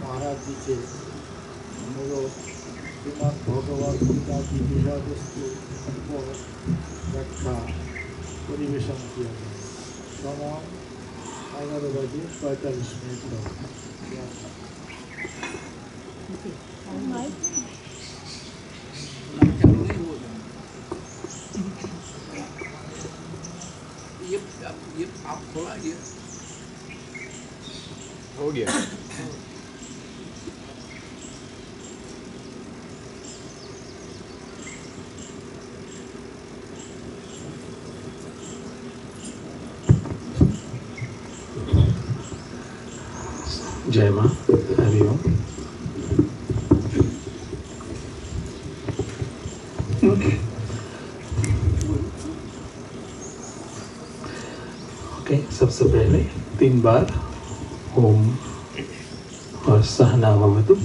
महाराज जी के श्रीमद् भगवद गीता की विषय वस्तु को व्याख्या परिवेशन किया गया। समय 11:45 ये आप थोड़ा ये हो गया। जय मां, हरिओम। ओके, सबसे पहले 3 बार ओम और सहना भवतु।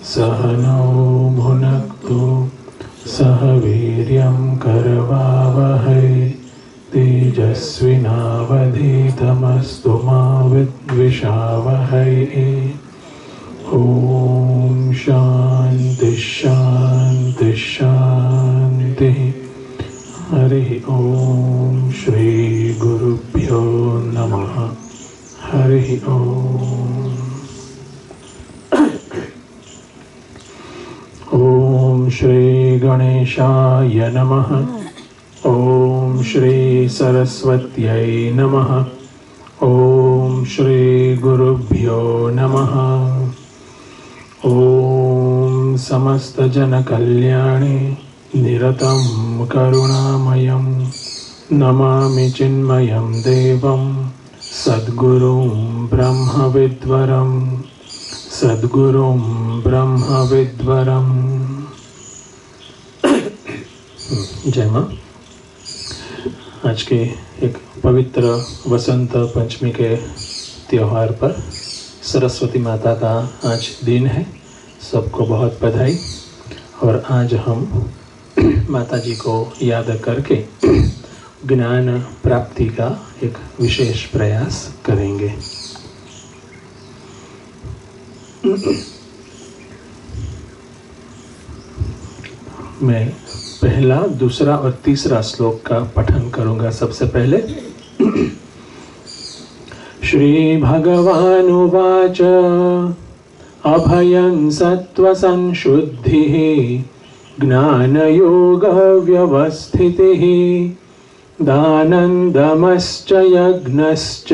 सहनौ भुनक्तु सह वीर्यं करवावहै तेजस्विनावधीतमस्तु मा विद्विषावहै। ॐ शान्ति शान्ति शान्ति। हरि ओम श्री गुरुभ्यो नमः। हरि ओम। ओम श्री गणेशाय नमः। ओम श्री सरस्वत्यै नमः। ओम श्री गुरुभ्यो नमः। ओम समस्त जन कल्याणे निरतं करुणामयं नमामि चिन्मयं देवं सद्गुरुं ब्रह्मविद्वरं सद्गुरुं ब्रह्मविद्वरं। जय मां। आज के एक पवित्र वसंत पंचमी के त्योहार पर सरस्वती माता का आज दिन है। सबको बहुत बधाई। और आज हम माता जी को याद करके ज्ञान प्राप्ति का एक विशेष प्रयास करेंगे। मैं पहला, दूसरा और तीसरा श्लोक का पठन करूंगा। सबसे पहले श्री भगवानुवाच अभयं सत्त्वसंशुद्धिः ज्ञानयोगव्यवस्थितिः दानन्दमश्च यज्ञश्च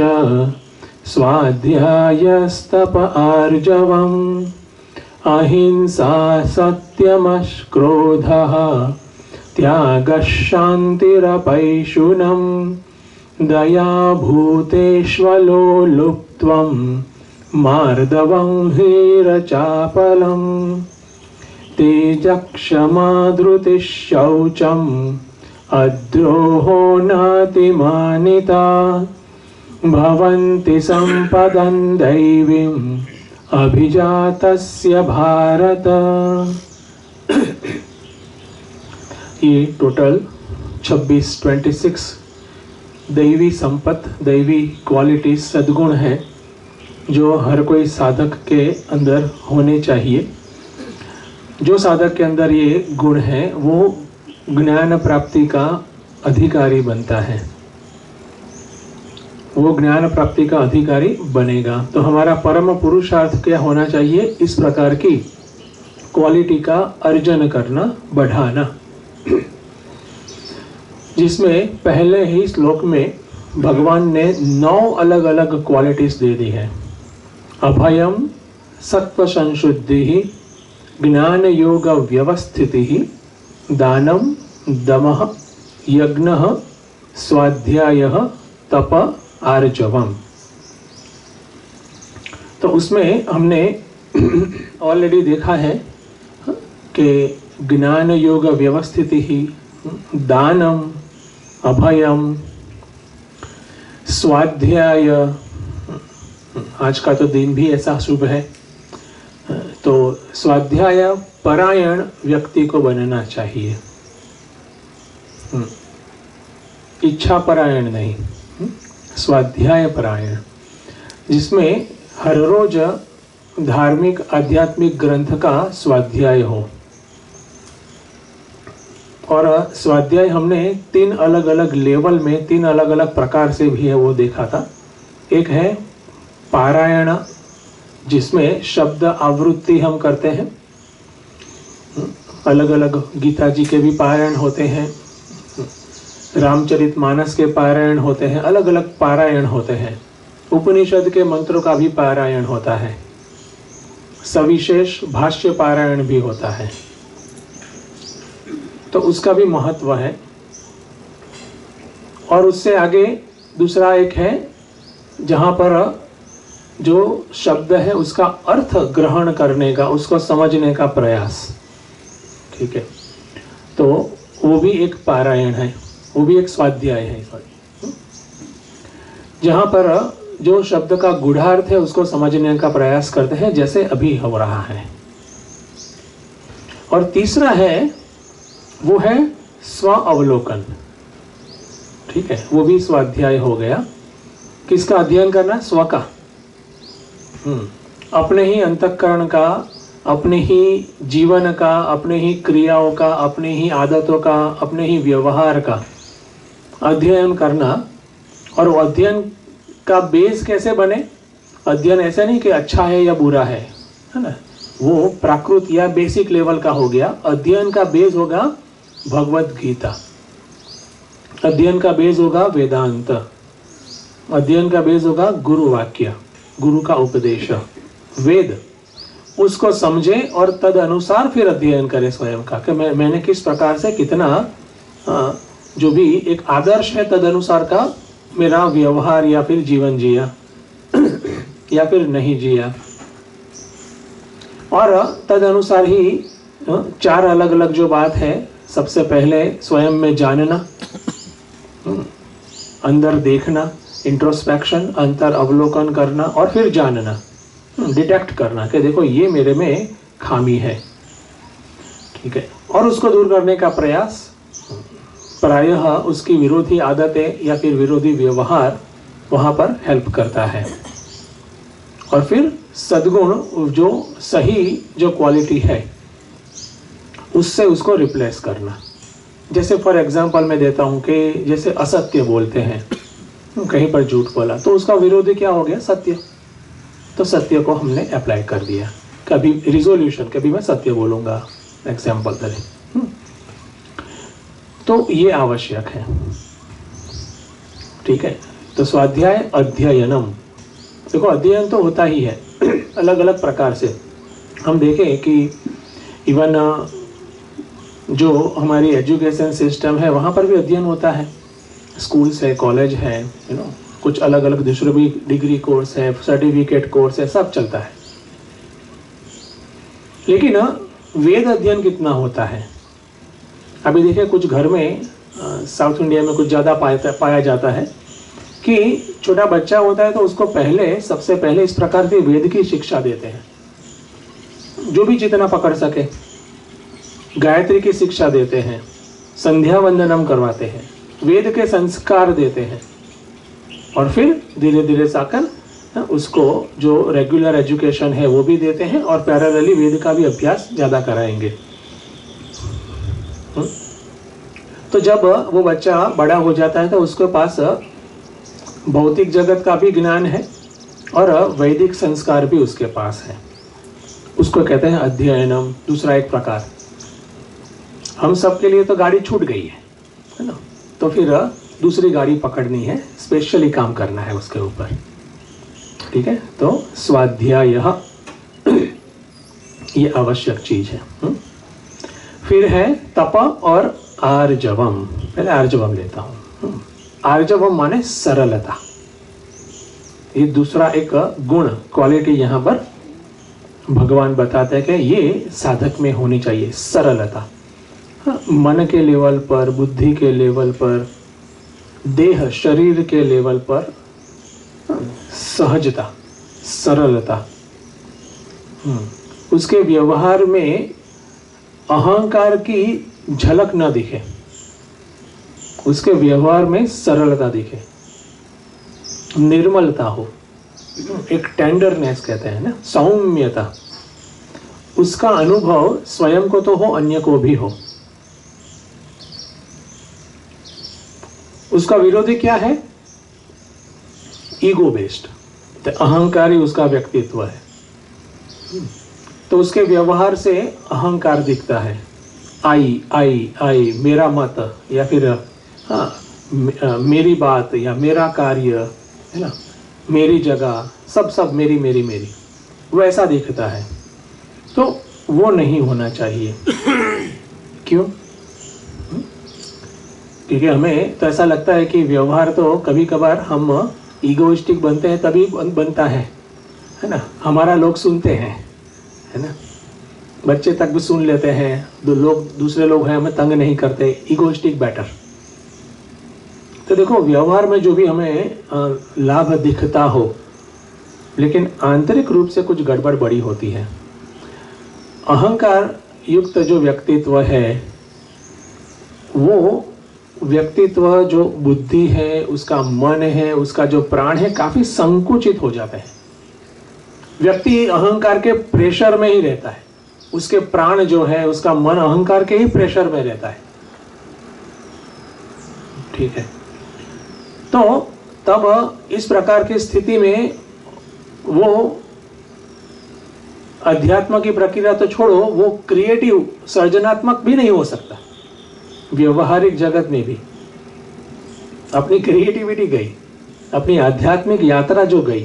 स्वाध्यायस्तप आर्जवम् अहिंसा सत्यमक्रोधः त्यागः शान्तिरपैशुनम् दया भूतेष्वलोलुप्त्वं मार्दवं ह्रीरचापलम् तेजक्षमा धृतिः शौचम् अद्रोहो नातिमानिता भवन्ति सम्पदं दैवीं अभिजातस्य भारत। ये टोटल 26 दैवी संपत्ति, दैवी क्वालिटी, सद्गुण है जो हर कोई साधक के अंदर होने चाहिए। जो साधक के अंदर ये गुण है वो ज्ञान प्राप्ति का अधिकारी बनता है, वो ज्ञान प्राप्ति का अधिकारी बनेगा। तो हमारा परम पुरुषार्थ क्या होना चाहिए? इस प्रकार की क्वालिटी का अर्जन करना, बढ़ाना, जिसमें पहले ही श्लोक में भगवान ने 9 अलग अलग क्वालिटीज दे दी है। अभयम सत्व संशुद्धि, ज्ञान योग व्यवस्थिति, दानम दमः यज्ञ स्वाध्याय तप आर्जवम। तो उसमें हमने ऑलरेडी देखा है कि ज्ञान योग व्यवस्थिति ही, दानम, अभयम, स्वाध्याय, आज का तो दिन भी ऐसा शुभ है, तो स्वाध्याय परायण व्यक्ति को बनना चाहिए, इच्छा परायण नहीं, स्वाध्याय परायण, जिसमें हर रोज धार्मिक आध्यात्मिक ग्रंथ का स्वाध्याय हो। और स्वाध्याय हमने 3 अलग अलग लेवल में, 3 अलग अलग प्रकार से भी है वो देखा था। एक है पारायण, जिसमें शब्द आवृत्ति हम करते हैं, अलग अलग गीता जी के भी पारायण होते हैं, रामचरितमानस के पारायण होते हैं, अलग अलग पारायण होते हैं। उपनिषद के मंत्रों का भी पारायण होता है, सविशेष भाष्य पारायण भी होता है, तो उसका भी महत्व है। और उससे आगे दूसरा एक है जहाँ पर जो शब्द है उसका अर्थ ग्रहण करने का, उसको समझने का प्रयास, ठीक है, तो वो भी एक पारायण है, वो भी एक स्वाध्याय है। जहाँ पर जो शब्द का गूढ़ार्थ है उसको समझने का प्रयास करते हैं, जैसे अभी हो रहा है। और तीसरा है वो है स्व अवलोकन, ठीक है, वो भी स्वाध्याय हो गया। किसका अध्ययन करना? स्व का, अपने ही अंतःकरण का, अपने ही जीवन का, अपने ही क्रियाओं का, अपने ही आदतों का, अपने ही व्यवहार का अध्ययन करना। और वो अध्ययन का बेस कैसे बने? अध्ययन ऐसा नहीं कि अच्छा है या बुरा है ना, वो प्राकृत या बेसिक लेवल का हो गया। अध्ययन का बेस होगा भगवत गीता, अध्ययन का बेस होगा वेदांत, अध्ययन का बेस होगा गुरु वाक्य, गुरु का उपदेश, वेद। उसको समझे और तद अनुसार फिर अध्ययन करे स्वयं का, कि मैंने किस प्रकार से कितना जो भी एक आदर्श है तद अनुसार का मेरा व्यवहार या फिर जीवन जिया या फिर नहीं जिया। और तद अनुसार ही 4 अलग अलग जो बात है, सबसे पहले स्वयं में जानना, अंदर देखना, इंट्रोस्पेक्शन, अंतर अवलोकन करना, और फिर जानना, डिटेक्ट करना कि देखो ये मेरे में खामी है, ठीक है, और उसको दूर करने का प्रयास। प्रायः उसकी विरोधी आदतें या फिर विरोधी व्यवहार वहाँ पर हेल्प करता है। और फिर सद्गुण, जो सही जो क्वालिटी है उससे उसको रिप्लेस करना। जैसे फॉर एग्जांपल मैं देता हूँ कि जैसे असत्य बोलते हैं, कहीं पर झूठ बोला, तो उसका विरोधी क्या हो गया? सत्य। तो सत्य को हमने अप्लाई कर दिया, कभी रिजोल्यूशन, कभी मैं सत्य बोलूँगा, एग्जाम्पल तरह। तो ये आवश्यक है, ठीक है। तो स्वाध्याय अध्ययनम, देखो अध्ययन तो होता ही है अलग अलग प्रकार से। हम देखें कि इवन जो हमारी एजुकेशन सिस्टम है वहाँ पर भी अध्ययन होता है, स्कूल्स है, कॉलेज है, कुछ अलग अलग दूसरे भी डिग्री कोर्स है, सर्टिफिकेट कोर्स है, सब चलता है। लेकिन वेद अध्ययन कितना होता है? अभी देखिए कुछ घर में साउथ इंडिया में कुछ ज़्यादा पाया जाता है कि छोटा बच्चा होता है तो उसको सबसे पहले इस प्रकार के वेद की शिक्षा देते हैं, जो भी जितना पकड़ सके। गायत्री की शिक्षा देते हैं, संध्या वंदनम करवाते हैं, वेद के संस्कार देते हैं, और फिर धीरे धीरे साकर उसको जो रेगुलर एजुकेशन है वो भी देते हैं, और पैरेलली वेद का भी अभ्यास ज़्यादा कराएंगे। तो जब वो बच्चा बड़ा हो जाता है तो उसके पास भौतिक जगत का भी ज्ञान है और वैदिक संस्कार भी उसके पास है। उसको कहते हैं अध्ययनम। दूसरा एक प्रकार, हम सब के लिए तो गाड़ी छूट गई है ना, तो फिर दूसरी गाड़ी पकड़नी है, स्पेशली काम करना है उसके ऊपर। ठीक है, तो स्वाध्याय ये आवश्यक चीज है। फिर है तप और आर्जवम। पहले आर्जवम लेता हूं। आर्जवम माने सरलता। ये दूसरा एक गुण, क्वालिटी यहां पर भगवान बताते हैं कि ये साधक में होनी चाहिए, सरलता। मन के लेवल पर, बुद्धि के लेवल पर, देह शरीर के लेवल पर सहजता, सरलता। उसके व्यवहार में अहंकार की झलक न दिखे, उसके व्यवहार में सरलता दिखे, निर्मलता हो, एक टेंडरनेस कहते हैं ना, सौम्यता। उसका अनुभव स्वयं को तो हो, अन्य को भी हो। उसका विरोधी क्या है? ईगो बेस्ड, तो अहंकारी उसका व्यक्तित्व है। तो उसके व्यवहार से अहंकार दिखता है। आई आई आई, मेरा मत, या फिर मेरी बात, या मेरा कार्य, है ना, मेरी जगह, सब मेरी मेरी मेरी, वो ऐसा दिखता है। तो वो नहीं होना चाहिए। क्यों? क्योंकि हमें तो ऐसा लगता है कि व्यवहार तो कभी कभार हम ईगोइस्टिक बनते हैं, तभी बनता है ना। हमारा लोग सुनते हैं, है ना, बच्चे तक भी सुन लेते हैं, दूसरे लोग हैं, हमें तंग नहीं करते, ईगोइस्टिक बेटर। तो देखो, व्यवहार में जो भी हमें लाभ दिखता हो, लेकिन आंतरिक रूप से कुछ गड़बड़ बड़ी होती है। अहंकार युक्त जो व्यक्तित्व है, वो व्यक्तित्व, जो बुद्धि है, उसका मन है, उसका जो प्राण है, काफी संकुचित हो जाता है। व्यक्ति अहंकार के प्रेशर में ही रहता है, उसके प्राण जो है, उसका मन अहंकार के ही प्रेशर में रहता है। ठीक है, तो तब इस प्रकार की स्थिति में वो अध्यात्म की प्रक्रिया तो छोड़ो, वो क्रिएटिव, सृजनात्मक भी नहीं हो सकता। व्यवहारिक जगत में भी अपनी क्रिएटिविटी गई, अपनी आध्यात्मिक यात्रा जो गई,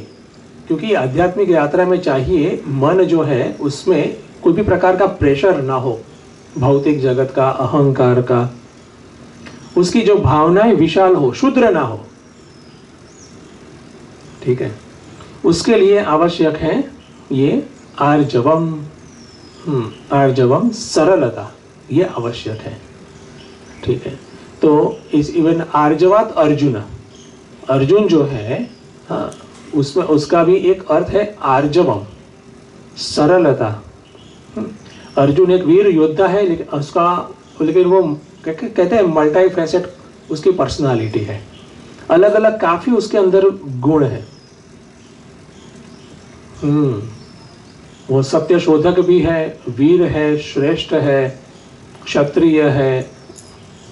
क्योंकि आध्यात्मिक यात्रा में चाहिए मन जो है उसमें कोई भी प्रकार का प्रेशर ना हो, भौतिक जगत का, अहंकार का, उसकी जो भावनाएं विशाल हो, शुद्र ना हो। ठीक है, उसके लिए आवश्यक है ये आर्जवम। आर्जवम, सरलता, ये आवश्यक है। ठीक है, तो इस इवन आर्जवात अर्जुन जो है, हाँ, उसमें उसका भी एक अर्थ है आर्जवम, सरलता। अर्जुन एक वीर योद्धा है, लेकिन वो कहते हैं मल्टी फैसेट उसकी पर्सनालिटी है, अलग अलग काफी उसके अंदर गुण है। वो सत्य शोधक भी है, वीर है, श्रेष्ठ है, क्षत्रिय है।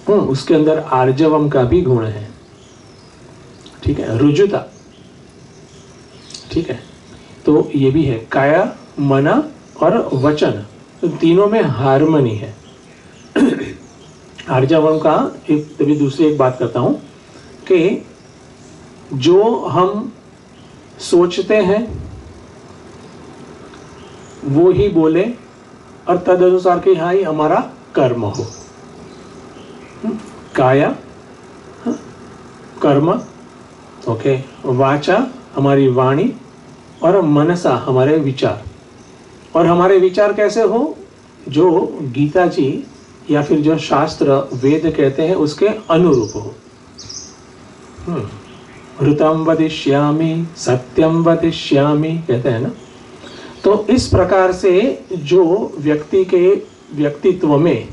उसके अंदर आर्जवम का भी गुण है। ठीक है, रुजुता। ठीक है, तो ये भी है, काया, मना और वचन, तो तीनों में हार्मनी है। आर्जवम का तभी दूसरी एक बात करता हूं कि जो हम सोचते हैं वो ही बोले, और तदनुसार के यहाँ ही हमारा कर्म हो। काया, कर्म, ओके, वाचा हमारी वाणी, और मनसा हमारे विचार। और हमारे विचार कैसे हो? जो गीता जी या फिर जो शास्त्र वेद कहते हैं उसके अनुरूप हो। ऋतं वदिष्यामि, सत्यम वदिष्यामि, कहते हैं ना। तो इस प्रकार से जो व्यक्ति के व्यक्तित्व में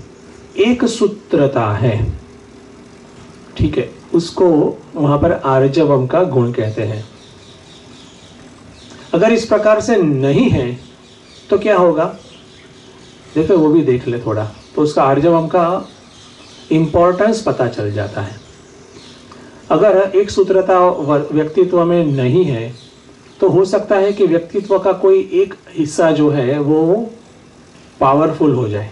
एक सूत्रता है, ठीक है, उसको वहां पर आर्जवम का गुण कहते हैं। अगर इस प्रकार से नहीं है तो क्या होगा, देखो वो भी देख ले थोड़ा, तो उसका आर्जवम का इंपॉर्टेंस पता चल जाता है। अगर एक सूत्रता व्यक्तित्व में नहीं है तो हो सकता है कि व्यक्तित्व का कोई एक हिस्सा जो है वो पावरफुल हो जाए।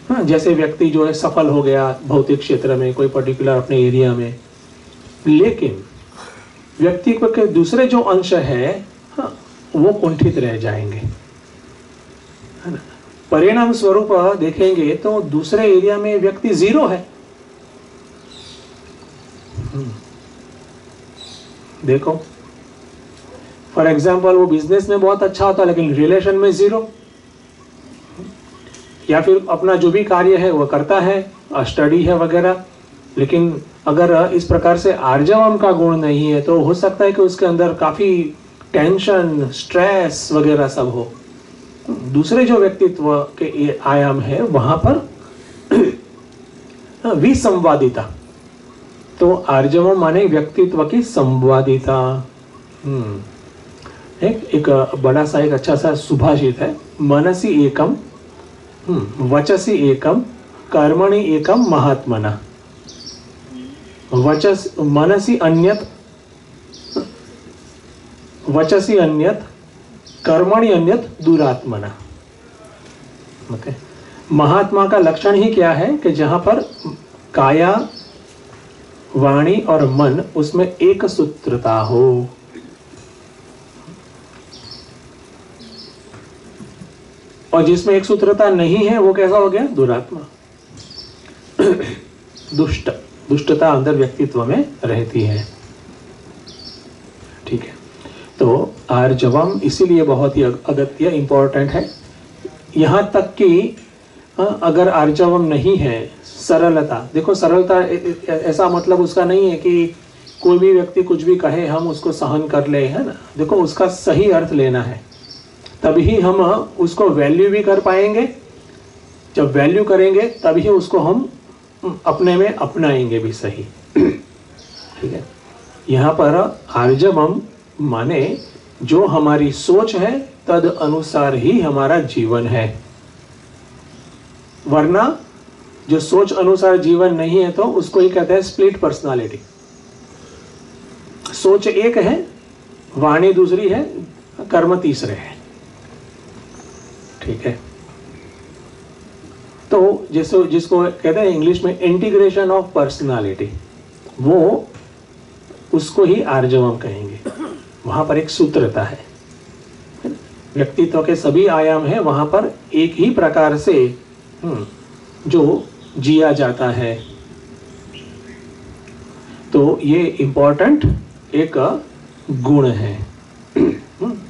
हाँ, जैसे व्यक्ति जो है सफल हो गया भौतिक क्षेत्र में, कोई पर्टिकुलर अपने एरिया में, लेकिन व्यक्तित्व के दूसरे जो अंश है, हाँ, वो कुंठित रह जाएंगे, है ना। परिणाम स्वरूप देखेंगे तो दूसरे एरिया में व्यक्ति जीरो है। देखो फॉर एग्जाम्पल, वो बिजनेस में बहुत अच्छा होता है लेकिन रिलेशन में जीरो, या फिर अपना जो भी कार्य है वो करता है, स्टडी है वगैरह, लेकिन अगर इस प्रकार से आर्जवम का गुण नहीं है तो हो सकता है कि उसके अंदर काफी टेंशन, स्ट्रेस वगैरह सब हो। दूसरे जो व्यक्तित्व के आयाम है वहां पर विसंवादिता, तो आर्जवम माने व्यक्तित्व की संवादिता। एक बड़ा सा एक अच्छा सा सुभाषित है, मनसी एकम, वचसी एकम, कर्मणि एकम महात्मना। मनसी अन्यत, वचसी अन्यत, कर्मणि अन्यत दुरात्मना। ओके, महात्मा का लक्षण ही क्या है कि जहां पर काया, वाणी और मन, उसमें एक सूत्रता हो। और जिसमें एक सूत्रता नहीं है वो कैसा हो गया, दुरात्मा, दुष्टता अंदर व्यक्तित्व में रहती है। ठीक है, तो आर्जवम इसीलिए बहुत ही अगत्य इंपॉर्टेंट है। यहां तक कि अगर आर्जवम नहीं है, सरलता, देखो सरलता ऐसा मतलब उसका नहीं है कि कोई भी व्यक्ति कुछ भी कहे हम उसको सहन कर ले, है ना। देखो उसका सही अर्थ लेना है, तभी हम उसको वैल्यू भी कर पाएंगे। जब वैल्यू करेंगे तभी उसको हम अपने में अपनाएंगे भी सही। ठीक है, यहाँ पर आर्जवम माने जो हमारी सोच है तद अनुसार ही हमारा जीवन है, वरना जो सोच अनुसार जीवन नहीं है तो उसको ही कहते हैं स्प्लिट पर्सनालिटी। सोच एक है, वाणी दूसरी है, कर्म तीसरे है। ठीक है, तो जिसको कहते हैं इंग्लिश में इंटीग्रेशन ऑफ पर्सनालिटी, वो उसको ही आर्जवम कहेंगे। वहां पर एक सूत्रता है, व्यक्तित्व के सभी आयाम है, वहां पर एक ही प्रकार से जो जिया जाता है। तो ये इंपॉर्टेंट एक गुण है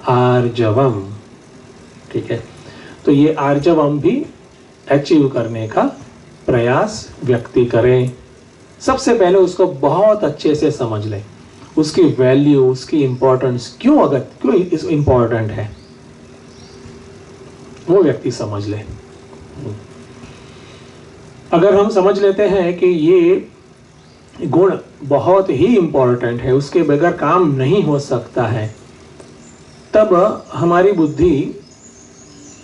आर्जवम। ठीक है, तो ये आर्जवम भी अचीव करने का प्रयास व्यक्ति करें। सबसे पहले उसको बहुत अच्छे से समझ लें, उसकी वैल्यू, उसकी इंपॉर्टेंस, क्यों इस इंपॉर्टेंट है, वो व्यक्ति समझ ले। अगर हम समझ लेते हैं कि ये गुण बहुत ही इंपॉर्टेंट है, उसके बगैर काम नहीं हो सकता है, तब हमारी बुद्धि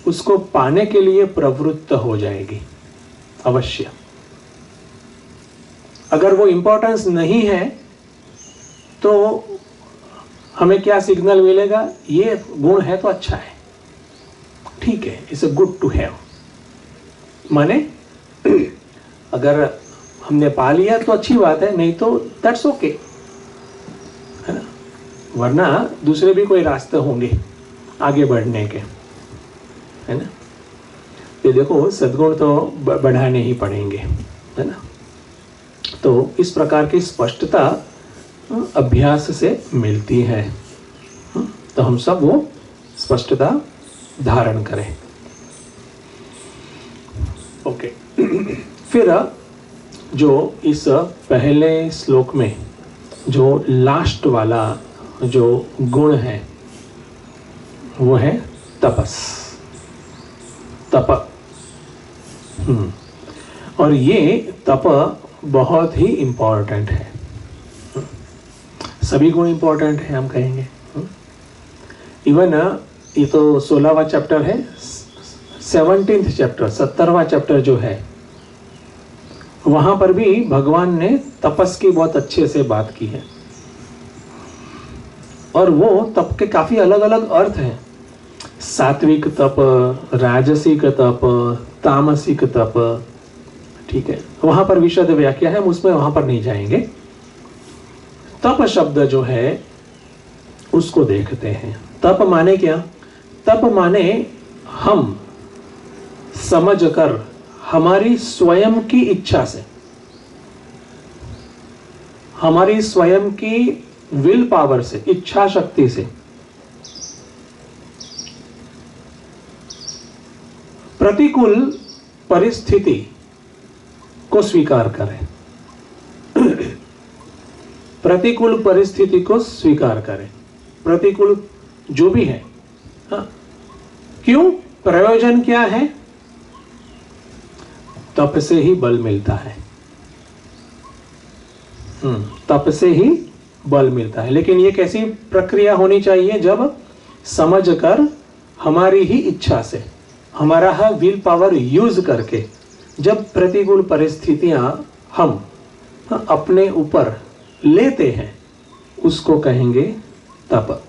उसको पाने के लिए प्रवृत्त हो जाएगी अवश्य। अगर वो इंपॉर्टेंस नहीं है तो हमें क्या सिग्नल मिलेगा, ये गुण है तो अच्छा है, ठीक है, it's a good to have. माने अगर हमने पा लिया तो अच्छी बात है, नहीं तो दैट्स ओके, है ना। वरना दूसरे भी कोई रास्ते होंगे आगे बढ़ने के, है ना। ये देखो सद्गुण तो बढ़ाने ही पड़ेंगे, है ना। तो इस प्रकार की स्पष्टता अभ्यास से मिलती है। तो हम सब वो स्पष्टता धारण करें। ओके, फिर जो इस पहले श्लोक में जो लास्ट वाला जो गुण है वो है तपस, तप। और ये तप बहुत ही इंपॉर्टेंट है। सभी गुण इंपॉर्टेंट है हम कहेंगे। इवन ये तो 16वां चैप्टर है, 17th चैप्टर 17वां चैप्टर जो है वहां पर भी भगवान ने तपस की बहुत अच्छे से बात की है। और वो तप के काफी अलग अलग अर्थ हैं। सात्विक तप, राजसिक तप, तामसिक तप, ठीक है, वहां पर विशद व्याख्या है, हम उसमें वहां पर नहीं जाएंगे। तप शब्द जो है उसको देखते हैं। तप माने क्या? तप माने हम समझकर हमारी स्वयं की इच्छा से, हमारी स्वयं की विल पावर से, इच्छा शक्ति से प्रतिकूल परिस्थिति को स्वीकार करें। प्रतिकूल परिस्थिति को स्वीकार करें, प्रतिकूल जो भी है। हाँ, क्यों? प्रयोजन क्या है? तप से ही बल मिलता है। तप से ही बल मिलता है। लेकिन ये कैसी प्रक्रिया होनी चाहिए? जब समझकर हमारी ही इच्छा से, हमारा विल पावर यूज करके जब प्रतिकूल परिस्थितियां हम अपने ऊपर लेते हैं, उसको कहेंगे तप।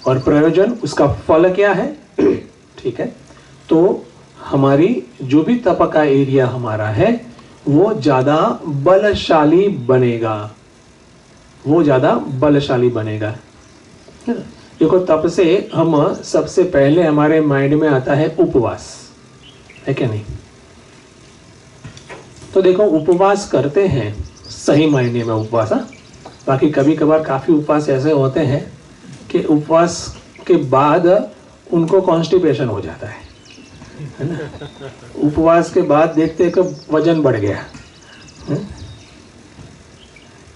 और प्रयोजन, उसका फल क्या है? ठीक है, तो हमारी जो भी तप का एरिया हमारा है वो ज्यादा बलशाली बनेगा, वो ज्यादा बलशाली बनेगा। देखो, तप से हम सबसे पहले हमारे माइंड में आता है उपवास, है क्या नहीं? तो देखो, उपवास करते हैं सही मायने में उपवास। बाकी कभी कभार काफी उपवास ऐसे होते हैं कि उपवास के बाद उनको कॉन्स्टिपेशन हो जाता है ना? उपवास के बाद देखते हैं कि वजन बढ़ गया,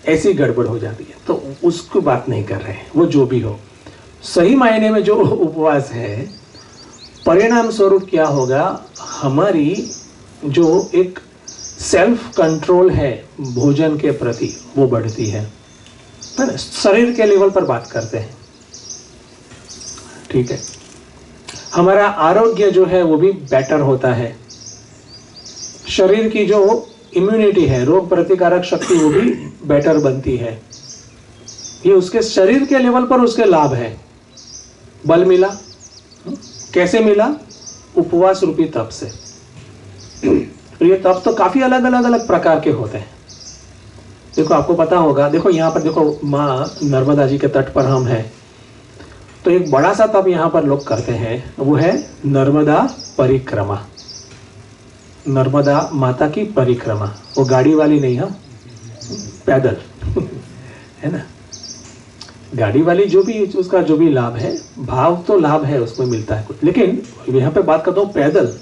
ऐसी गड़बड़ हो जाती है। तो उसको बात नहीं कर रहे हैं, वो जो भी हो। सही मायने में जो उपवास है, परिणाम स्वरूप क्या होगा? हमारी जो एक सेल्फ कंट्रोल है भोजन के प्रति, वो बढ़ती है ना? शरीर के लेवल पर बात करते हैं, ठीक है। हमारा आरोग्य जो है वो भी बेटर होता है। शरीर की जो इम्यूनिटी है, रोग प्रतिकारक शक्ति, वो भी बेटर बनती है। ये उसके शरीर के लेवल पर उसके लाभ है। बल मिला, कैसे मिला? उपवास रूपी तप से। ये तप तो काफी अलग अलग प्रकार के होते हैं। देखो, आपको पता होगा, देखो यहाँ पर देखो, माँ नर्मदा जी के तट पर हम हैं, तो एक बड़ा सा तप यहाँ पर लोग करते हैं, वो है नर्मदा परिक्रमा। नर्मदा माता की परिक्रमा, वो गाड़ी वाली नहीं, हाँ, पैदल है ना? गाड़ी वाली जो भी, उसका जो भी लाभ है, भाव तो लाभ है, उसमें मिलता है कुछ। लेकिन यहाँ पे बात करता हूँ पैदल,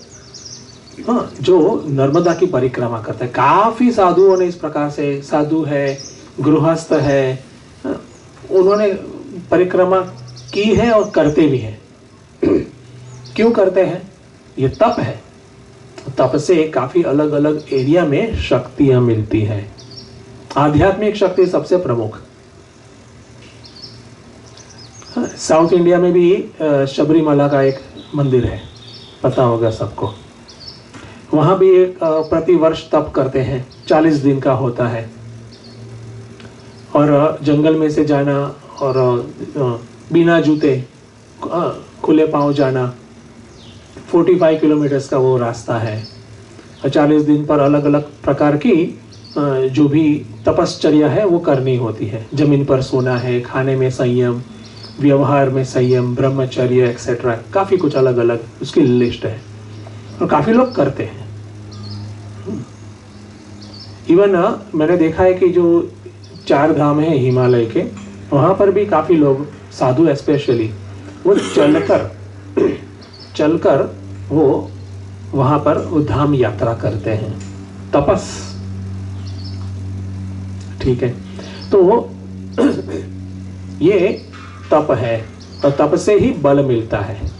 हाँ, जो नर्मदा की परिक्रमा करते हैं। काफी साधुओं ने इस प्रकार से, साधु है, गृहस्थ है, हाँ, उन्होंने परिक्रमा की है और करते भी हैं। क्यों करते हैं? ये तप है। तप से काफी अलग अलग एरिया में शक्तियां मिलती हैं। आध्यात्मिक शक्ति सबसे प्रमुख। साउथ इंडिया में भी शबरीमला का एक मंदिर है, पता होगा सबको। वहां भी एक प्रतिवर्ष तप करते हैं, 40 दिन का होता है। और जंगल में से जाना और बिना जूते खुले पांव जाना, 45 किलोमीटर्स का वो रास्ता है। 40 दिन पर अलग अलग प्रकार की जो भी तपश्चर्या है वो करनी होती है। जमीन पर सोना है, खाने में संयम, व्यवहार में संयम, ब्रह्मचर्य एक्सेट्रा, काफी कुछ अलग अलग उसकी लिस्ट है और काफी लोग करते हैं। इवन मैंने देखा है कि जो 4 धाम है हिमालय के, वहां पर भी काफी लोग, साधु स्पेशली, वो चलकर वो वहां पर वो धाम यात्रा करते हैं। तपस, ठीक है, तो ये तप है और तप से ही बल मिलता है।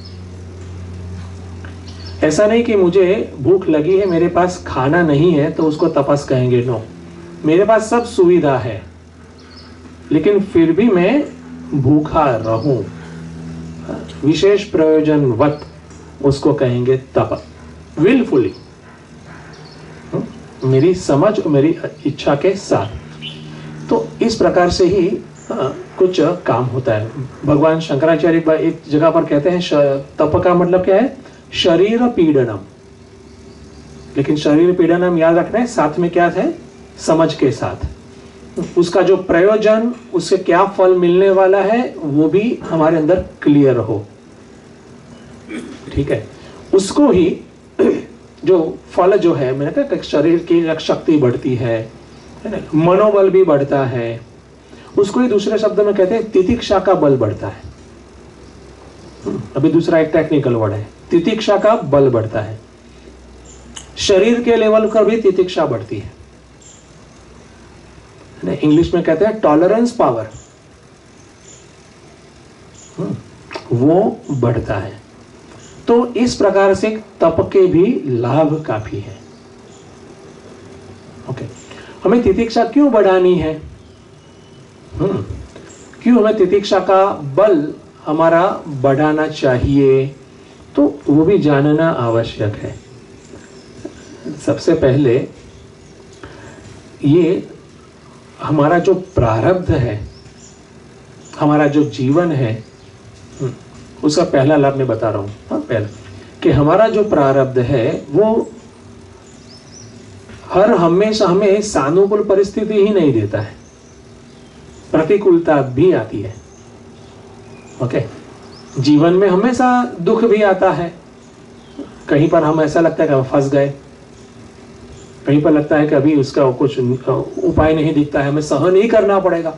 ऐसा नहीं कि मुझे भूख लगी है, मेरे पास खाना नहीं है तो उसको तपस कहेंगे, नो। मेरे पास सब सुविधा है लेकिन फिर भी मैं भूखा रहूं, विशेष प्रयोजनवत, उसको कहेंगे तप, विलफुली, मेरी समझ और मेरी इच्छा के साथ। तो इस प्रकार से ही कुछ काम होता है। भगवान शंकराचार्य एक जगह पर कहते हैं तप का मतलब क्या है, शरीर पीड़नम। लेकिन शरीर पीड़नम याद रखना है, साथ में क्या है, समझ के साथ। उसका जो प्रयोजन, उससे क्या फल मिलने वाला है, वो भी हमारे अंदर क्लियर हो, ठीक है। उसको ही जो फल जो है, मैंने कहा शरीर की शक्ति बढ़ती है ना, मनोबल भी बढ़ता है, उसको ही दूसरे शब्द में कहते हैं तितिक्षा का बल बढ़ता है। अभी दूसरा एक टेक्निकल वर्ड है, तितिक्षा का बल बढ़ता है। शरीर के लेवल पर भी तितिक्षा बढ़ती है, इंग्लिश में कहते हैं टॉलरेंस पावर, वो बढ़ता है। तो इस प्रकार से तप के भी लाभ काफी है। ओके, हमें तितिक्षा क्यों बढ़ानी है, क्यों हमें तितिक्षा का बल हमारा बढ़ाना चाहिए, तो वो भी जानना आवश्यक है। सबसे पहले ये हमारा जो प्रारब्ध है, हमारा जो जीवन है, उसका पहला लाभ मैं बता रहा हूं। पहला कि हमारा जो प्रारब्ध है वो हर हमेशा हमें सानुकूल परिस्थिति ही नहीं देता है, प्रतिकूलता भी आती है। ओके, जीवन में हमेशा दुख भी आता है। कहीं पर हम ऐसा लगता है कि हम फंस गए, कहीं पर लगता है कि अभी उसका कुछ उपाय नहीं दिखता है, हमें सहन ही करना पड़ेगा।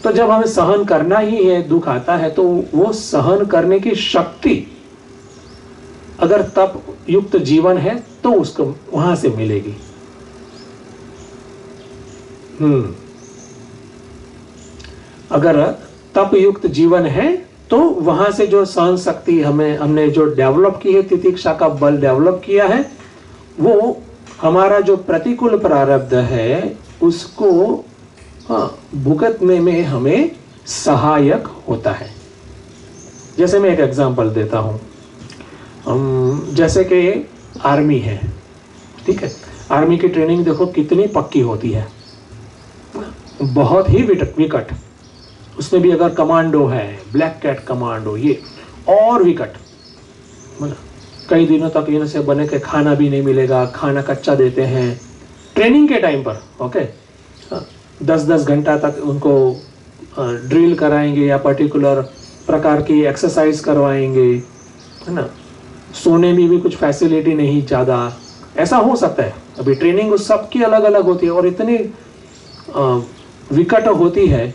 तो जब हमें सहन करना ही है, दुख आता है, तो वो सहन करने की शक्ति अगर तप युक्त जीवन है तो उसको वहां से मिलेगी। अगर तप युक्त जीवन है तो वहां से जो सहन शक्ति हमने जो डेवलप की है, तितिक्षा का बल डेवलप किया है, वो हमारा जो प्रतिकूल प्रारब्ध है उसको भुगतने में हमें सहायक होता है। जैसे मैं एक एग्जांपल देता हूं, जैसे कि आर्मी है, ठीक है। आर्मी की ट्रेनिंग देखो कितनी पक्की होती है, बहुत ही विकट। उसमें भी अगर कमांडो है, ब्लैक कैट कमांडो, ये और विकट, कई दिनों तक इनसे बने के खाना भी नहीं मिलेगा, खाना कच्चा देते हैं ट्रेनिंग के टाइम पर। ओके, 10-10 घंटा तक उनको ड्रिल कराएंगे या पर्टिकुलर प्रकार की एक्सरसाइज करवाएंगे, है ना। सोने में भी कुछ फैसिलिटी नहीं ज़्यादा, ऐसा हो सकता है। अभी ट्रेनिंग उस सबकी अलग अलग होती है और इतनी विकट होती है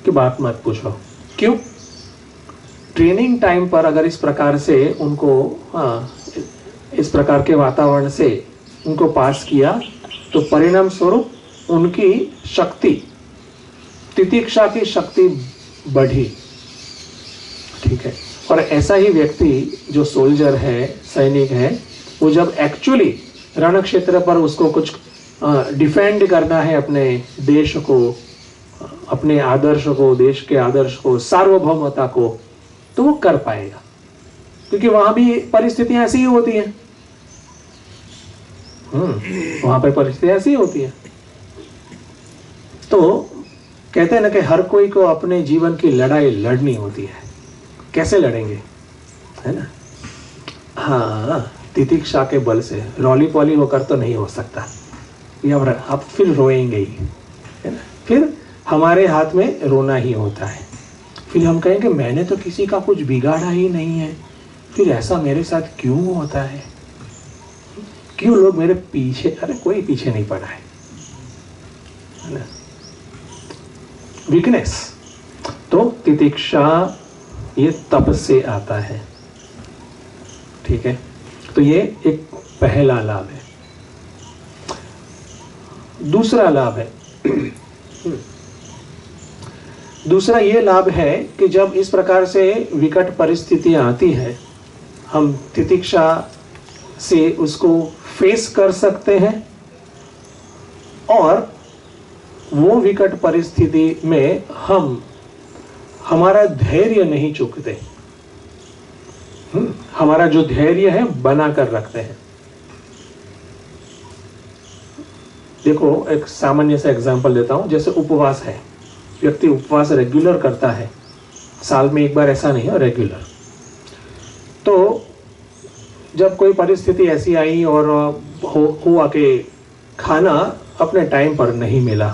कि बात मत पूछो। क्यों? ट्रेनिंग टाइम पर अगर इस प्रकार से उनको इस प्रकार के वातावरण से उनको पास किया तो परिणाम स्वरूप उनकी शक्ति, तितिक्षा की शक्ति बढ़ी, ठीक है। और ऐसा ही व्यक्ति जो सोल्जर है, सैनिक है, वो जब एक्चुअली रण क्षेत्र पर उसको कुछ डिफेंड करना है अपने देश को, अपने आदर्श को, देश के आदर्श को, सार्वभौमता को, तो वो कर पाएगा, क्योंकि वहां भी परिस्थितियां ऐसी ही होती हैं। वहां पर परिस्थितियां ऐसी होती है। तो कहते हैं ना कि हर कोई को अपने जीवन की लड़ाई लड़नी होती है। कैसे लड़ेंगे, है ना। हाँ, तितिक्षा के बल से रौली पौली होकर तो नहीं हो सकता, या आप फिर रोएंगे ही, है ना। फिर हमारे हाथ में रोना ही होता है। फिर हम कहेंगे मैंने तो किसी का कुछ बिगाड़ा ही नहीं है, फिर ऐसा मेरे साथ क्यों होता है, क्यों लोग मेरे पीछे। अरे कोई पीछे नहीं पड़ा है ना। वीकनेस तो तितिक्षा ये तप से आता है, ठीक है। तो ये एक पहला लाभ है। दूसरा लाभ है। दूसरा ये लाभ है कि जब इस प्रकार से विकट परिस्थितियां आती हैं, हम तितिक्षा से उसको फेस कर सकते हैं और वो विकट परिस्थिति में हम हमारा धैर्य नहीं चूकते, हमारा जो धैर्य है बना कर रखते हैं। देखो एक सामान्य सा एग्जांपल देता हूं, जैसे उपवास है, व्यक्ति उपवास रेगुलर करता है, साल में एक बार ऐसा नहीं है, रेगुलर। तो जब कोई परिस्थिति ऐसी आई और हुआ कि खाना अपने टाइम पर नहीं मिला,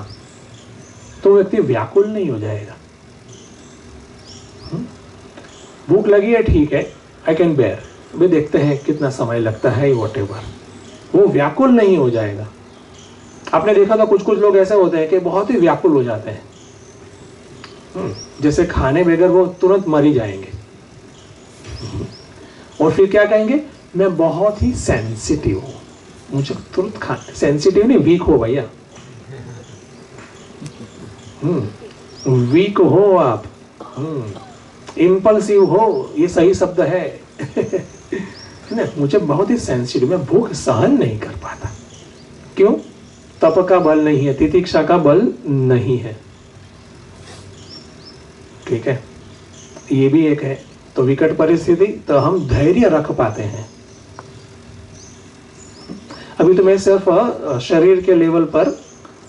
तो व्यक्ति व्याकुल नहीं हो जाएगा। भूख लगी है, ठीक है, आई कैन बेयर, वे देखते हैं कितना समय लगता है, व्हाटएवर, वो व्याकुल नहीं हो जाएगा। आपने देखा था कुछ कुछ लोग ऐसे होते हैं कि बहुत ही व्याकुल हो जाते हैं, जैसे खाने बगैर वो तुरंत मर ही जाएंगे, और फिर क्या कहेंगे, मैं बहुत ही सेंसिटिव हूं, मुझे तुरंत खाना। सेंसिटिव नहीं, वीक हो भैया, वीक हो आप, इम्पल्सिव हो, ये सही शब्द है ना। मुझे बहुत ही सेंसिटिव, मैं भूख सहन नहीं कर पाता। क्यों? तप का बल नहीं है, तितिक्षा का बल नहीं है। ठीक है, ये भी एक है। तो विकट परिस्थिति, तो हम धैर्य रख पाते हैं। अभी तो मैं सिर्फ शरीर के लेवल पर,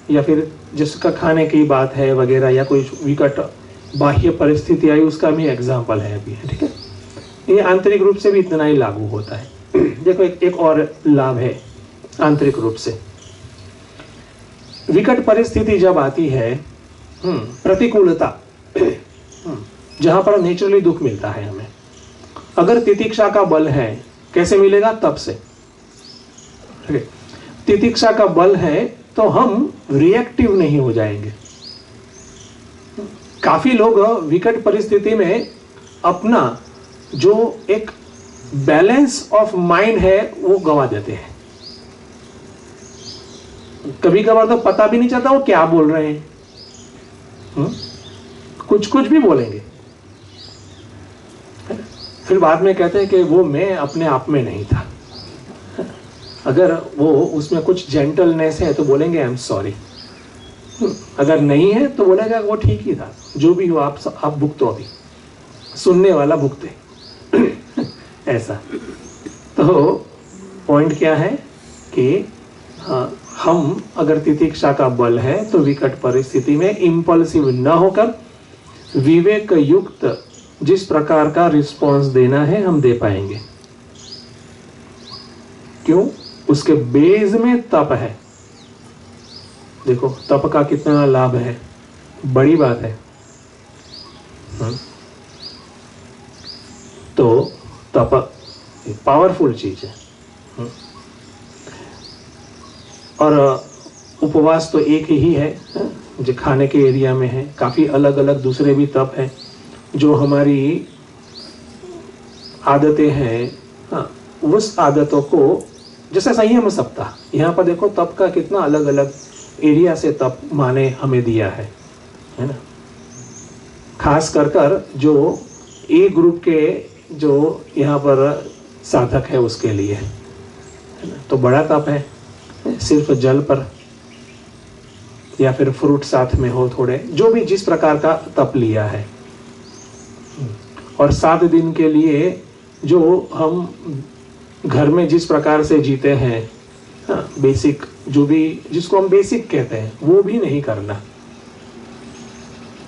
या फिर जिसका खाने की बात है वगैरह, या कोई विकट बाह्य परिस्थिति आई, उसका भी एग्जाम्पल है अभी, ठीक है। ये आंतरिक रूप से भी इतना ही लागू होता है। देखो एक और लाभ है आंतरिक रूप से। विकट परिस्थिति जब आती है, प्रतिकूलता, जहां पर नेचुरली दुख मिलता है हमें, अगर तितिक्षा का बल है, कैसे मिलेगा? तप से। तितिक्षा का बल है तो हम रिएक्टिव नहीं हो जाएंगे। काफी लोग विकट परिस्थिति में अपना जो एक बैलेंस ऑफ माइंड है वो गंवा देते हैं। कभी कभार तो पता भी नहीं चलता वो क्या बोल रहे हैं, कुछ कुछ भी बोलेंगे, फिर बाद में कहते हैं कि वो मैं अपने आप में नहीं था। अगर वो उसमें कुछ जेंटलनेस है तो बोलेंगे आई एम सॉरी, अगर नहीं है तो बोलेगा वो ठीक ही था, जो भी हो आप भुगतो, अभी सुनने वाला भुगते। ऐसा। तो पॉइंट क्या है कि हम अगर तितिक्षा का बल है तो विकट परिस्थिति में इम्पल्सिव न होकर विवेक युक्त जिस प्रकार का रिस्पॉन्स देना है हम दे पाएंगे। क्यों? उसके बेस में तप है। देखो तप का कितना लाभ है, बड़ी बात है। तो तप पावरफुल चीज है। और उपवास तो एक ही है जो खाने के एरिया में है, काफी अलग अलग दूसरे भी तप हैं जो हमारी आदतें हैं, उस आदतों को, जैसे संयम सप्ताह, यहाँ पर देखो तप का कितना अलग अलग एरिया से तप माने हमें दिया है ना। खास कर जो ए ग्रुप के जो यहाँ पर साधक है उसके लिए तो बड़ा तप है, सिर्फ जल पर या फिर फ्रूट साथ में हो थोड़े, जो भी जिस प्रकार का तप लिया है। और 7 दिन के लिए जो हम घर में जिस प्रकार से जीते हैं, बेसिक जो भी जिसको हम बेसिक कहते हैं वो भी नहीं करना।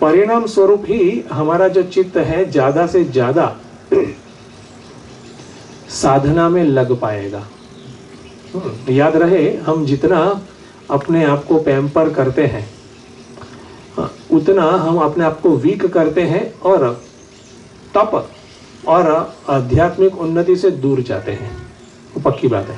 परिणाम स्वरूप ही हमारा जो चित्त है ज्यादा से ज्यादा साधना में लग पाएगा। याद रहे, हम जितना अपने आप को पैम्पर करते हैं उतना हम अपने आप को वीक करते हैं और तप और आध्यात्मिक उन्नति से दूर जाते हैं, वो पक्की बात है।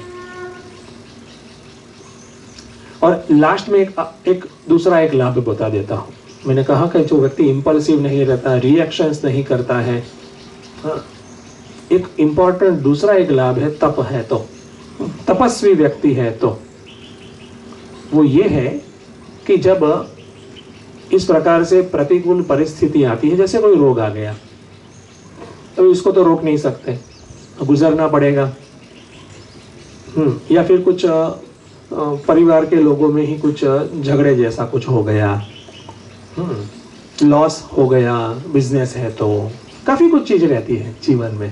और लास्ट में एक दूसरा लाभ बता देता हूं। मैंने कहा कि जो व्यक्ति इंपल्सिव नहीं रहता, रिएक्शंस नहीं करता है, एक इंपॉर्टेंट दूसरा एक लाभ है, तप है तो, तपस्वी व्यक्ति है तो वो ये है कि जब इस प्रकार से प्रतिकूल परिस्थिति आती है, जैसे कोई रोग आ गया, तो इसको तो रोक नहीं सकते, गुजरना पड़ेगा। या फिर कुछ परिवार के लोगों में ही कुछ झगड़े जैसा कुछ हो गया, लॉस हो गया, बिजनेस है, तो काफी कुछ चीजें रहती है जीवन में।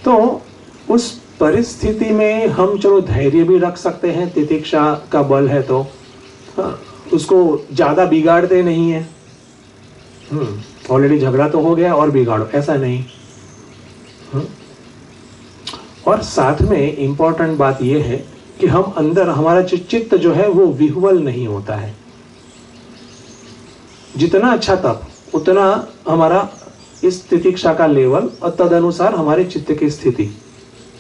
तो उस परिस्थिति में हम चलो धैर्य भी रख सकते हैं, तितिक्षा का बल है तो उसको ज्यादा बिगाड़ते नहीं है। ऑलरेडी झगड़ा तो हो गया और बिगाड़ो, ऐसा नहीं। और साथ में इंपॉर्टेंट बात यह है कि हम अंदर, हमारा चित्त जो है वो विह्वल नहीं होता है। जितना अच्छा तप उतना हमारा इस तितिक्षा का लेवल और तदनुसार हमारे चित्त की स्थिति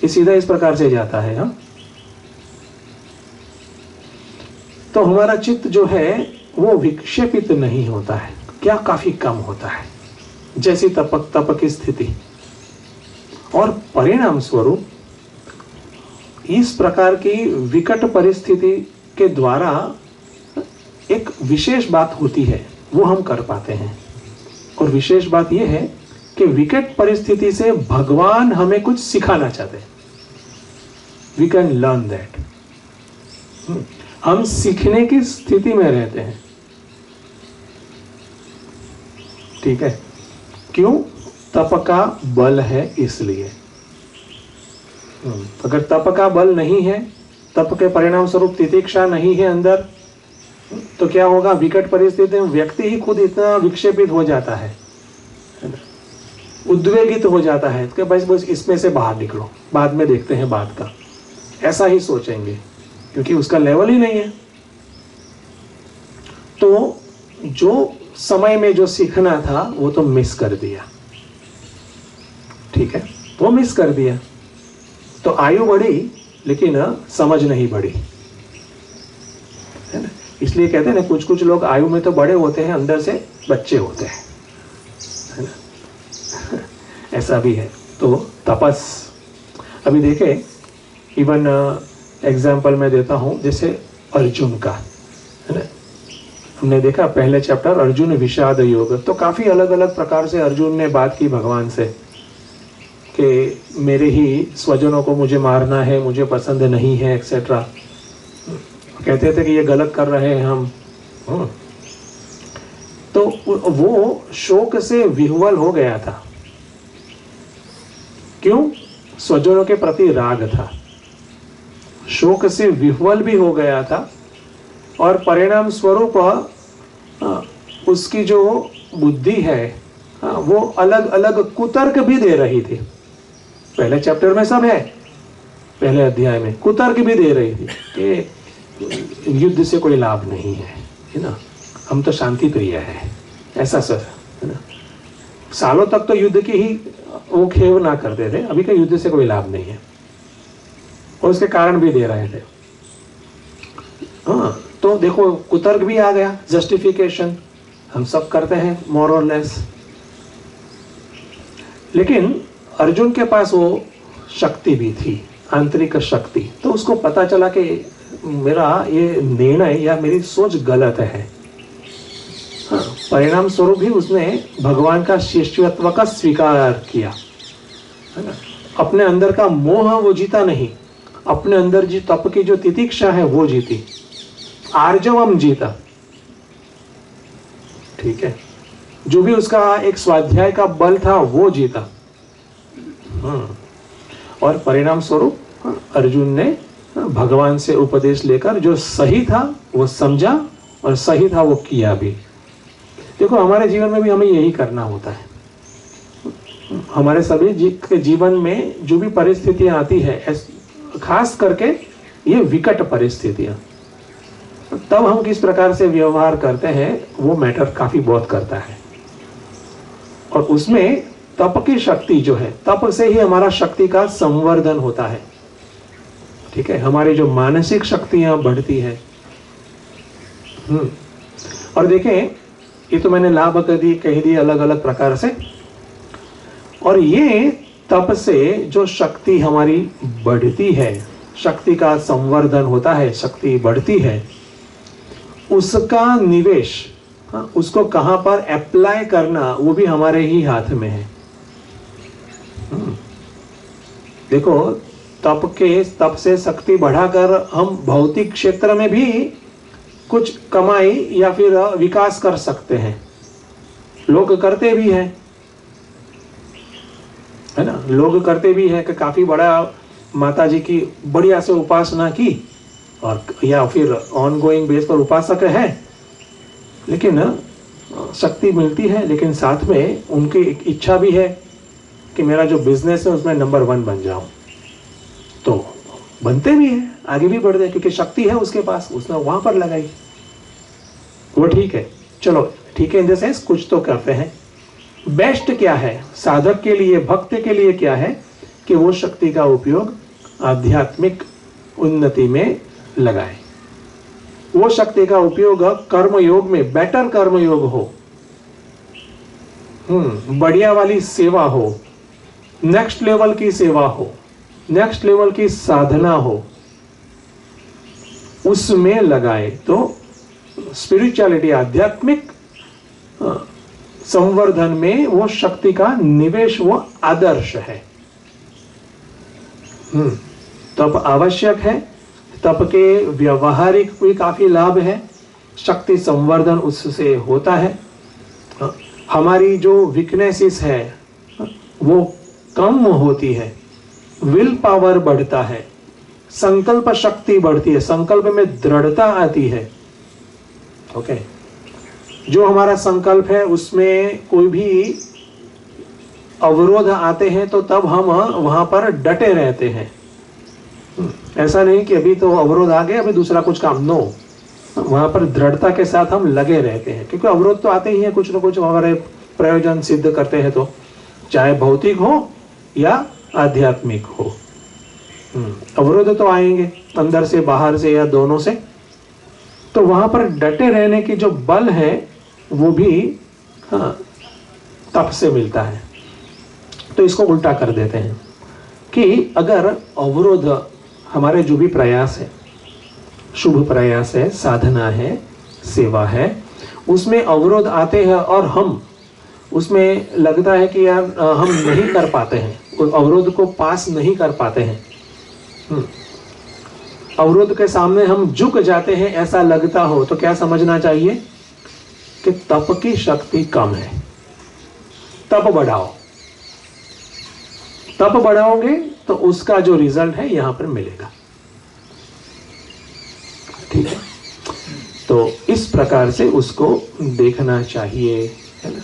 ये सीधा इस प्रकार से जाता है। तो हमारा चित्त जो है वो विक्षेपित नहीं होता है, क्या काफी कम होता है, जैसी तप की स्थिति। और परिणाम स्वरूप इस प्रकार की विकट परिस्थिति के द्वारा एक विशेष बात होती है, वो हम कर पाते हैं। और विशेष बात यह है कि विकट परिस्थिति से भगवान हमें कुछ सिखाना चाहते हैं। We can learn that. हम सीखने की स्थिति में रहते हैं। ठीक है, क्यों? तप का बल है इसलिए। अगर तप का बल नहीं है, तप के परिणाम स्वरूप तितिक्षा नहीं है अंदर, तो क्या होगा? विकट परिस्थिति में व्यक्ति ही खुद इतना विक्षेपित हो जाता है, उद्वेगित हो जाता है कि बस इसमें से बाहर निकलो, बाद में देखते हैं बात का, ऐसा ही सोचेंगे, क्योंकि उसका लेवल ही नहीं है। तो जो समय में जो सीखना था वो तो मिस कर दिया। ठीक है, वो मिस कर दिया। तो आयु बढ़ी लेकिन समझ नहीं बढ़ी, है ना। इसलिए कहते हैं ना, कुछ कुछ लोग आयु में तो बड़े होते हैं, अंदर से बच्चे होते हैं, है ना। ऐसा भी है। तो तपस, अभी देखे, इवन एग्जाम्पल मैं देता हूं, जैसे अर्जुन का, है ना। हमने देखा पहले चैप्टर अर्जुन विषाद योग, तो काफी अलग अलग प्रकार से अर्जुन ने बात की भगवान से कि मेरे ही स्वजनों को मुझे मारना है, मुझे पसंद नहीं है, एक्सेट्रा। कहते थे कि ये गलत कर रहे हैं हम। तो वो शोक से विह्वल हो गया था। क्यों? स्वजनों के प्रति राग था, शोक से विह्वल भी हो गया था। और परिणाम स्वरूप उसकी जो बुद्धि है वो अलग अलग कुतर्क भी दे रही थी। पहले चैप्टर में सब है, पहले अध्याय में कुतर्क भी दे रही थी कि युद्ध से कोई लाभ नहीं है ना, हम तो शांति प्रिय है, ऐसा सर, है ना। सालों तक तो युद्ध की ही वो खेव ना करते थे, अभी के युद्ध से कोई लाभ नहीं है, और उसके कारण भी दे रहे थे। हाँ, तो देखो कुतर्क भी आ गया, जस्टिफिकेशन हम सब करते हैं मोर और लेस। लेकिन अर्जुन के पास वो शक्ति भी थी, आंतरिक शक्ति। तो उसको पता चला कि मेरा ये निर्णय या मेरी सोच गलत है। हाँ, परिणाम स्वरूप भी उसने भगवान का शिष्यत्व का स्वीकार किया, है ना। अपने अंदर का मोह वो जीता नहीं, अपने अंदर जी तप की जो तितिक्षा है वो जीती, आर्जवम जीता। ठीक है, जो भी उसका एक स्वाध्याय का बल था वो जीता। और परिणाम स्वरूप अर्जुन ने भगवान से उपदेश लेकर जो सही था वो समझा और सही था वो किया भी। देखो हमारे जीवन में भी हमें यही करना होता है। हमारे सभी के जीवन में जो भी परिस्थितियां आती है, खास करके ये विकट परिस्थितियां, तब हम किस प्रकार से व्यवहार करते हैं वो मैटर काफी बहुत करता है। और उसमें तप की शक्ति जो है, तप से ही हमारा शक्ति का संवर्धन होता है। ठीक है, हमारी जो मानसिक शक्तियां बढ़ती है। और देखें, ये तो मैंने लाभ कह दी अलग अलग प्रकार से। और ये तप से जो शक्ति हमारी बढ़ती है शक्ति का संवर्धन होता है, शक्ति बढ़ती है, उसका निवेश, उसको कहाँ पर अप्लाई करना वो भी हमारे ही हाथ में है। देखो, तप से शक्ति बढ़ाकर हम भौतिक क्षेत्र में भी कुछ कमाई या फिर विकास कर सकते हैं। लोग करते भी हैं, है ना, लोग करते भी हैं कि काफी बड़ा माता जी की बढ़िया से उपासना की और या फिर ऑनगोइंग बेस पर उपासक है, लेकिन शक्ति मिलती है, लेकिन साथ में उनकी एक इच्छा भी है कि मेरा जो बिजनेस है उसमें नंबर 1 बन जाऊं, तो बनते भी हैं, आगे भी बढ़ते हैं, क्योंकि शक्ति है उसके पास, उसने वहां पर लगाई, वो ठीक है। चलो ठीक है, इन द सेंस कुछ तो करते हैं। बेस्ट क्या है साधक के लिए, भक्त के लिए क्या है कि वो शक्ति का उपयोग आध्यात्मिक उन्नति में लगाए, वो शक्ति का उपयोग कर्मयोग में, बेटर कर्मयोग हो, बढ़िया वाली सेवा हो, नेक्स्ट लेवल की सेवा हो, नेक्स्ट लेवल की साधना हो, उसमें लगाए। तो स्पिरिचुअलिटी, आध्यात्मिक संवर्धन में वो शक्ति का निवेश, वो आदर्श है। तप आवश्यक है, तप के व्यवहारिक भी काफी लाभ है, शक्ति संवर्धन उससे होता है, हमारी जो वीकनेसेस है वो कम होती है, विल पावर बढ़ता है, संकल्प शक्ति बढ़ती है, संकल्प में दृढ़ता आती है। ओके, जो हमारा संकल्प है उसमें कोई भी अवरोध आते हैं तो तब हम वहां पर डटे रहते हैं। ऐसा नहीं कि अभी तो अवरोध आ गए, अभी दूसरा कुछ काम, नो, वहां पर दृढ़ता के साथ हम लगे रहते हैं, क्योंकि अवरोध तो आते ही हैं, कुछ ना कुछ हमारे प्रयोजन सिद्ध करते हैं, तो चाहे भौतिक हो या आध्यात्मिक हो, अवरोध तो आएंगे अंदर से, बाहर से या दोनों से। तो वहां पर डटे रहने की जो बल है वो भी तप से मिलता है। तो इसको उल्टा कर देते हैं कि अगर अवरोध, हमारे जो भी प्रयास है, शुभ प्रयास है, साधना है, सेवा है, उसमें अवरोध आते हैं और हम उसमें लगता है कि यार हम नहीं कर पाते हैं, अवरोध को पास नहीं कर पाते हैं, अवरोध के सामने हम झुक जाते हैं, ऐसा लगता हो तो क्या समझना चाहिए कि तप की शक्ति कम है। तप बढ़ाओ, तप बढ़ाओगे तो उसका जो रिजल्ट है यहां पर मिलेगा। ठीक है, तो इस प्रकार से उसको देखना चाहिए, है ना।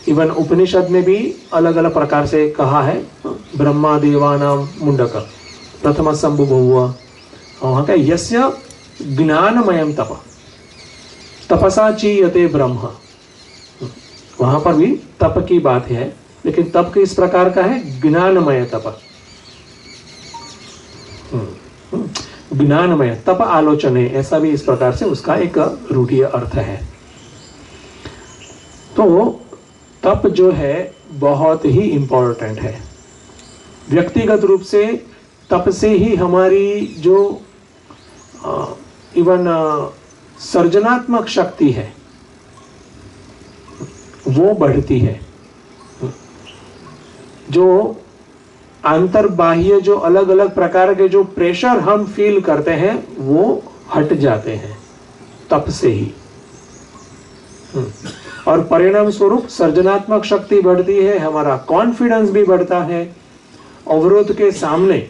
इवन उपनिषद में भी अलग अलग प्रकार से कहा है, ब्रह्मा देवानाम मुंडक प्रथम संभुव हुआ, वहां का यस्य ज्ञानमयम तप तपसा चीयते ब्रह्म, वहां पर भी तप की बात है, लेकिन तप किस प्रकार का है, ज्ञानमय तप, ज्ञानमय तप आलोचने, ऐसा भी इस प्रकार से उसका एक रूढ़िय अर्थ है। तो तप जो है बहुत ही इंपॉर्टेंट है। व्यक्तिगत रूप से तप से ही हमारी जो इवन सर्जनात्मक शक्ति है वो बढ़ती है, जो अंतर्बाह्य जो अलग अलग प्रकार के जो प्रेशर हम फील करते हैं वो हट जाते हैं तप से ही, और परिणाम स्वरूप सर्जनात्मक शक्ति बढ़ती है, हमारा कॉन्फिडेंस भी बढ़ता है। अवरोध के सामने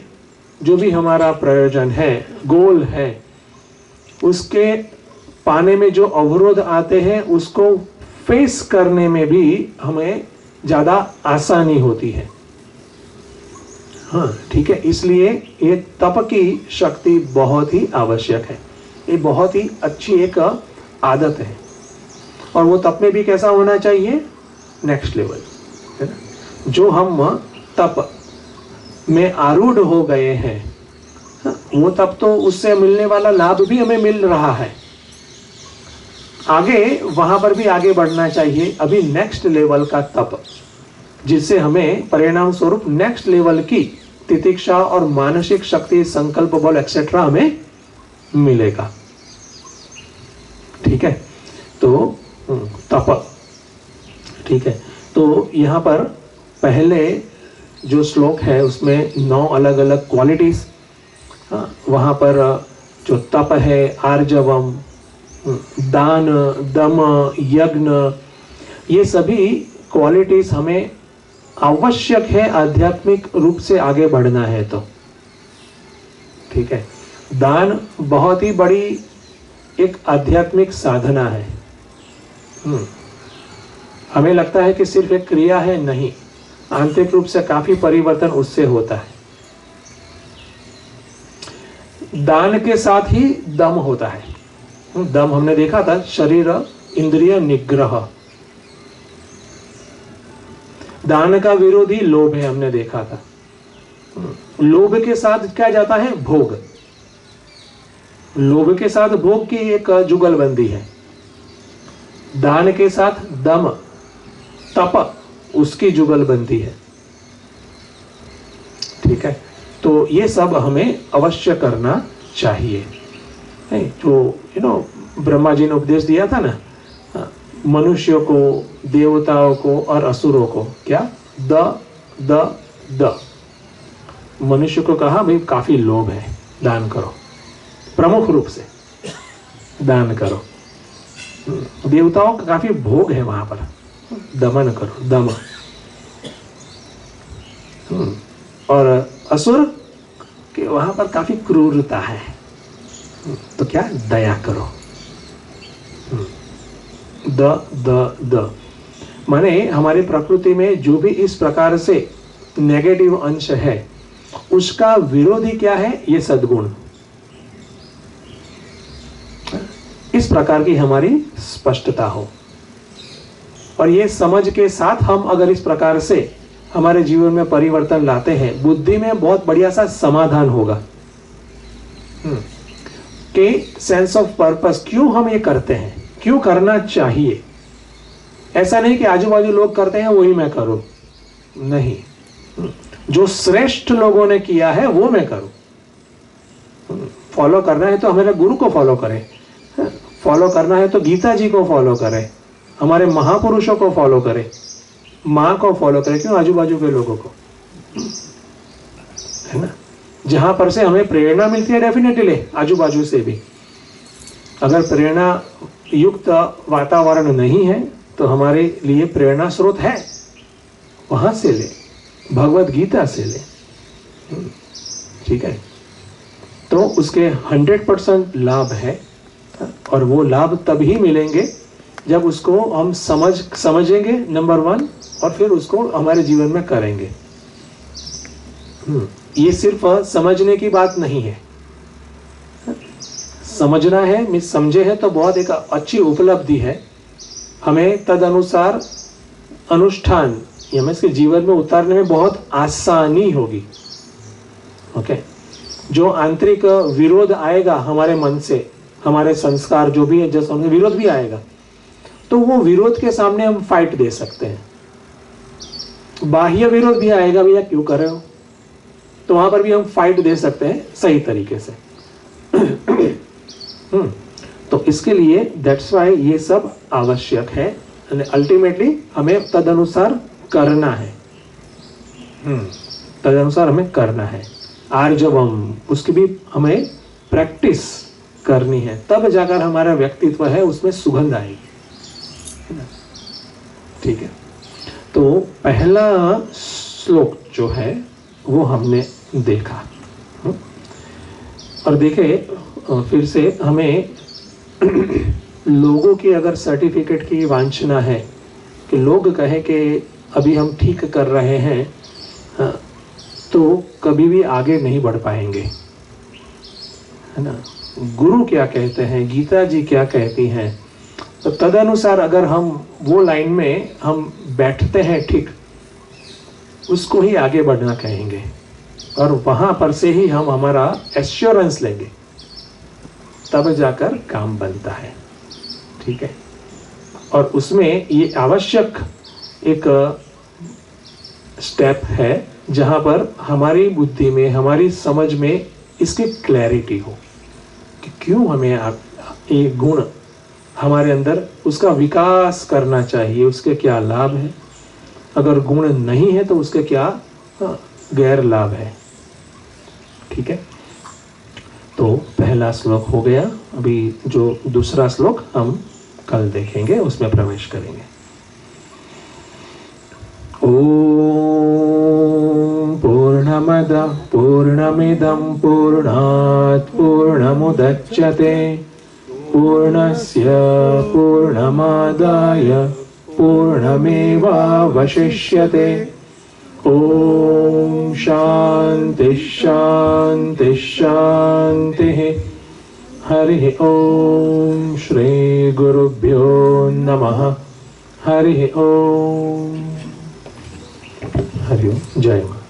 जो भी हमारा प्रयोजन है, गोल है, उसके पाने में जो अवरोध आते हैं उसको फेस करने में भी हमें ज्यादा आसानी होती है। हाँ ठीक है, इसलिए ये तप की शक्ति बहुत ही आवश्यक है, ये बहुत ही अच्छी एक आदत है। और वो तप में भी कैसा होना चाहिए, नेक्स्ट लेवल, है ना। जो हम तप में आरूढ़ हो गए हैं, वो तप तो उससे मिलने वाला लाभ भी हमें मिल रहा है, आगे वहां पर भी आगे बढ़ना चाहिए। अभी नेक्स्ट लेवल का तप, जिससे हमें परिणाम स्वरूप नेक्स्ट लेवल की तितिक्षा और मानसिक शक्ति, संकल्प बल एक्सेट्रा हमें मिलेगा। ठीक है, तो तप, ठीक है। तो यहाँ पर पहले जो श्लोक है उसमें 9 अलग अलग क्वालिटीज, वहाँ पर जो तप है, आर्जवम, दान, दम, यज्ञ, ये सभी क्वालिटीज हमें आवश्यक है आध्यात्मिक रूप से आगे बढ़ना है तो। ठीक है, दान बहुत ही बड़ी एक आध्यात्मिक साधना है। हमें लगता है कि सिर्फ एक क्रिया है, नहीं, आंतरिक रूप से काफी परिवर्तन उससे होता है। दान के साथ ही दम होता है। दम हमने देखा था, शरीर इंद्रिय निग्रह। दान का विरोधी लोभ है, हमने देखा था। लोभ के साथ क्या जाता है? भोग। लोभ के साथ भोग की एक जुगलबंदी है। दान के साथ दम, तप, उसकी जुगलबंदी है। ठीक है, तो ये सब हमें अवश्य करना चाहिए। जो ब्रह्मा जी ने उपदेश दिया था ना, मनुष्यों को, देवताओं को और असुरों को, क्या? द मनुष्य को कहा भाई काफी लोभ है, दान करो, प्रमुख रूप से दान करो। देवताओं का काफी भोग है, वहां पर दमन करो, दम। और असुर के वहां पर काफी क्रूरता है, तो क्या? दया करो। द माने हमारी प्रकृति में जो भी इस प्रकार से नेगेटिव अंश है उसका विरोधी क्या है? ये सद्गुण। इस प्रकार की हमारी स्पष्टता हो, और ये समझ के साथ हम अगर इस प्रकार से हमारे जीवन में परिवर्तन लाते हैं, बुद्धि में बहुत बढ़िया सा समाधान होगा कि सेंस ऑफ पर्पस, क्यों हम ये करते हैं, क्यों करना चाहिए। ऐसा नहीं कि आजू बाजू लोग करते हैं वही मैं करूं, नहीं, जो श्रेष्ठ लोगों ने किया है वो मैं करूं। फॉलो करना है तो हमारे गुरु को फॉलो करें, फॉलो करना है तो गीता जी को फॉलो करें, हमारे महापुरुषों को फॉलो करें, माँ को फॉलो करें, क्यों आजू बाजू के लोगों को, है ना। जहां पर से हमें प्रेरणा मिलती है, डेफिनेटली आजू बाजू से भी। अगर प्रेरणा युक्त वातावरण नहीं है तो हमारे लिए प्रेरणा स्रोत है, वहां से ले, भगवत गीता से ले। ठीक है, तो उसके 100% लाभ है, और वो लाभ तभी मिलेंगे जब उसको हम समझेंगे, नंबर 1, और फिर उसको हमारे जीवन में करेंगे। ये सिर्फ समझने की बात नहीं है, समझना है, समझे है तो बहुत एक अच्छी उपलब्धि है। हमें तद अनुसार अनुष्ठान हमें इसके जीवन में उतारने में बहुत आसानी होगी। ओके, जो आंतरिक विरोध आएगा हमारे मन से, हमारे संस्कार जो भी है, जैसे उनमें विरोध भी आएगा, तो वो विरोध के सामने हम फाइट दे सकते हैं। बाह्य विरोध भी आएगा, भैया क्यों कर रहे हो, तो वहां पर भी हम फाइट दे सकते हैं सही तरीके से। तो इसके लिए दैट्स वाई ये सब आवश्यक है, अल्टीमेटली हमें तदनुसार करना है। तदनुसार हमें करना है। आर्जवम, उसकी भी हमें प्रैक्टिस करनी है, तब जाकर हमारा व्यक्तित्व है उसमें सुगंध आएगी, है ना। ठीक है, तो पहला श्लोक जो है वो हमने देखा, और देखे फिर से हमें लोगों की अगर सर्टिफिकेट की वांछना है कि लोग कहे कि अभी हम ठीक कर रहे हैं, तो कभी भी आगे नहीं बढ़ पाएंगे, है ना। गुरु क्या कहते हैं, गीता जी क्या कहती हैं, तो तदनुसार अगर हम वो लाइन में हम बैठते हैं ठीक, उसको ही आगे बढ़ना कहेंगे, और वहां पर से ही हम हमारा एश्योरेंस लेंगे, तब जाकर काम बनता है। ठीक है, और उसमें ये आवश्यक एक स्टेप है जहाँ पर हमारी बुद्धि में, हमारी समझ में इसकी क्लैरिटी हो कि क्यों हमें ये गुण हमारे अंदर उसका विकास करना चाहिए, उसके क्या लाभ है, अगर गुण नहीं है तो उसके क्या गैर लाभ है। ठीक है, तो पहला श्लोक हो गया। अभी जो दूसरा श्लोक हम कल देखेंगे, उसमें प्रवेश करेंगे। ओम पूर्णमद पूर्णमिदं पूर्णात् पूर्णमुदच्यते पूर्णस्य पूर्णमादाय पूर्णमेवावशिष्यते। ओम शांति शांति शांति। हरि ओम। श्री गुरुभ्यो नमः। हरि ओम। हरि ओम। जय मां।